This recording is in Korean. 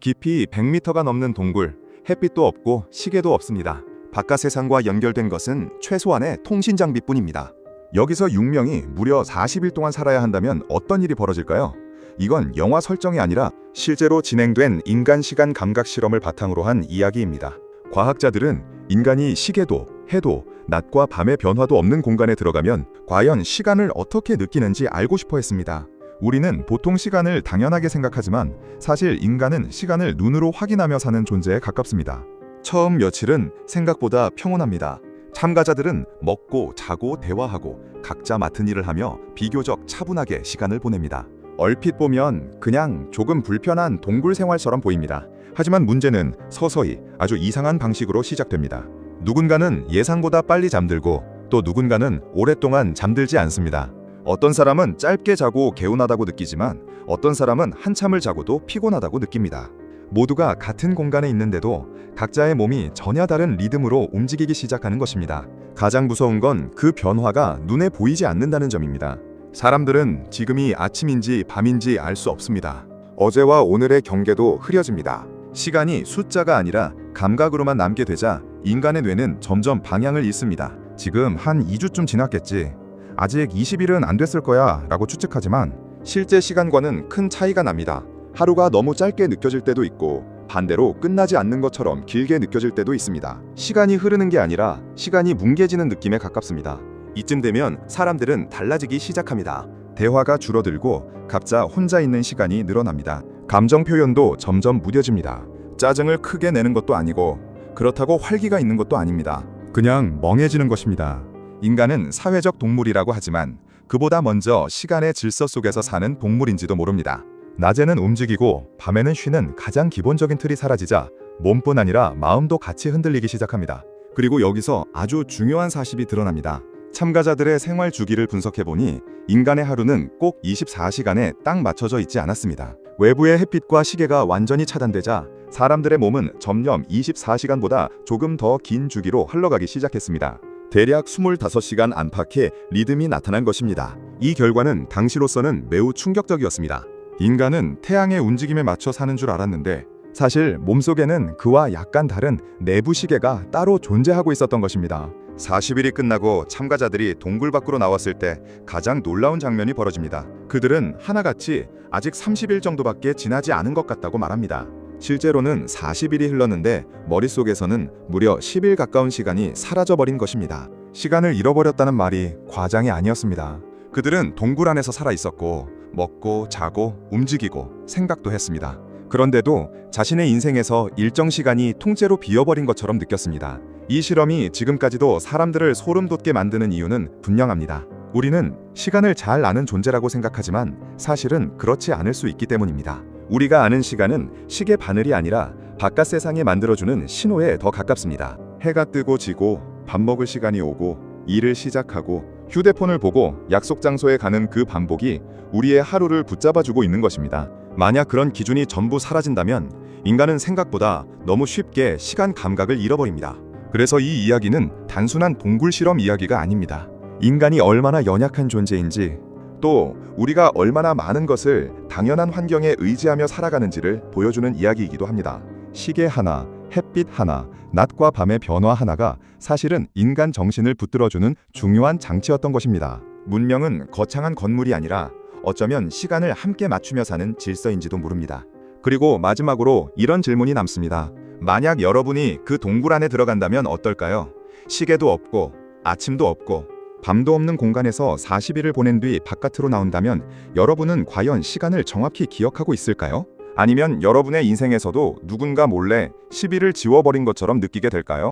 깊이 100m가 넘는 동굴, 햇빛도 없고 시계도 없습니다. 바깥 세상과 연결된 것은 최소한의 통신 장비뿐입니다. 여기서 육명이 무려 40일 동안 살아야 한다면 어떤 일이 벌어질까요? 이건 영화 설정이 아니라 실제로 진행된 인간 시간 감각 실험을 바탕으로 한 이야기입니다. 과학자들은 인간이 시계도, 해도, 낮과 밤의 변화도 없는 공간에 들어가면 과연 시간을 어떻게 느끼는지 알고 싶어 했습니다. 우리는 보통 시간을 당연하게 생각하지만 사실 인간은 시간을 눈으로 확인하며 사는 존재에 가깝습니다. 처음 며칠은 생각보다 평온합니다. 참가자들은 먹고 자고 대화하고 각자 맡은 일을 하며 비교적 차분하게 시간을 보냅니다. 얼핏 보면 그냥 조금 불편한 동굴 생활처럼 보입니다. 하지만 문제는 서서히 아주 이상한 방식으로 시작됩니다. 누군가는 예상보다 빨리 잠들고 또 누군가는 오랫동안 잠들지 않습니다. 어떤 사람은 짧게 자고 개운하다고 느끼지만 어떤 사람은 한참을 자고도 피곤하다고 느낍니다. 모두가 같은 공간에 있는데도 각자의 몸이 전혀 다른 리듬으로 움직이기 시작하는 것입니다. 가장 무서운 건 그 변화가 눈에 보이지 않는다는 점입니다. 사람들은 지금이 아침인지 밤인지 알 수 없습니다. 어제와 오늘의 경계도 흐려집니다. 시간이 숫자가 아니라 감각으로만 남게 되자 인간의 뇌는 점점 방향을 잃습니다. 지금 한 2주쯤 지났겠지. 아직 20일은 안 됐을 거야 라고 추측하지만 실제 시간과는 큰 차이가 납니다. 하루가 너무 짧게 느껴질 때도 있고 반대로 끝나지 않는 것처럼 길게 느껴질 때도 있습니다. 시간이 흐르는 게 아니라 시간이 뭉개지는 느낌에 가깝습니다. 이쯤 되면 사람들은 달라지기 시작합니다. 대화가 줄어들고 각자 혼자 있는 시간이 늘어납니다. 감정 표현도 점점 무뎌집니다. 짜증을 크게 내는 것도 아니고 그렇다고 활기가 있는 것도 아닙니다. 그냥 멍해지는 것입니다. 인간은 사회적 동물이라고 하지만 그보다 먼저 시간의 질서 속에서 사는 동물인지도 모릅니다. 낮에는 움직이고 밤에는 쉬는 가장 기본적인 틀이 사라지자 몸뿐 아니라 마음도 같이 흔들리기 시작합니다. 그리고 여기서 아주 중요한 사실이 드러납니다. 참가자들의 생활 주기를 분석해보니 인간의 하루는 꼭 24시간에 딱 맞춰져 있지 않았습니다. 외부의 햇빛과 시계가 완전히 차단되자 사람들의 몸은 점점 24시간보다 조금 더 긴 주기로 흘러가기 시작했습니다. 대략 25시간 안팎의 리듬이 나타난 것입니다. 이 결과는 당시로서는 매우 충격적이었습니다. 인간은 태양의 움직임에 맞춰 사는 줄 알았는데 사실 몸속에는 그와 약간 다른 내부 시계가 따로 존재하고 있었던 것입니다. 40일이 끝나고 참가자들이 동굴 밖으로 나왔을 때 가장 놀라운 장면이 벌어집니다. 그들은 하나같이 아직 30일 정도밖에 지나지 않은 것 같다고 말합니다. 실제로는 40일이 흘렀는데 머릿속에서는 무려 10일 가까운 시간이 사라져버린 것입니다. 시간을 잃어버렸다는 말이 과장이 아니었습니다. 그들은 동굴 안에서 살아 있었고 먹고 자고 움직이고 생각도 했습니다. 그런데도 자신의 인생에서 일정 시간이 통째로 비어버린 것처럼 느꼈습니다. 이 실험이 지금까지도 사람들을 소름 돋게 만드는 이유는 분명합니다. 우리는 시간을 잘 아는 존재라고 생각하지만 사실은 그렇지 않을 수 있기 때문입니다. 우리가 아는 시간은 시계 바늘이 아니라 바깥 세상에 만들어주는 신호에 더 가깝습니다. 해가 뜨고 지고 밥 먹을 시간이 오고 일을 시작하고 휴대폰을 보고 약속 장소에 가는 그 반복이 우리의 하루를 붙잡아주고 있는 것입니다. 만약 그런 기준이 전부 사라진다면 인간은 생각보다 너무 쉽게 시간 감각을 잃어버립니다. 그래서 이 이야기는 단순한 동굴 실험 이야기가 아닙니다. 인간이 얼마나 연약한 존재인지 또 우리가 얼마나 많은 것을 당연한 환경에 의지하며 살아가는지를 보여주는 이야기이기도 합니다. 시계 하나, 햇빛 하나, 낮과 밤의 변화 하나가 사실은 인간 정신을 붙들어주는 중요한 장치였던 것입니다. 문명은 거창한 건물이 아니라 어쩌면 시간을 함께 맞추며 사는 질서인지도 모릅니다. 그리고 마지막으로 이런 질문이 남습니다. 만약 여러분이 그 동굴 안에 들어간다면 어떨까요? 시계도 없고 아침도 없고 밤도 없는 공간에서 40일을 보낸 뒤 바깥으로 나온다면 여러분은 과연 시간을 정확히 기억하고 있을까요? 아니면 여러분의 인생에서도 누군가 몰래 10일을 지워버린 것처럼 느끼게 될까요?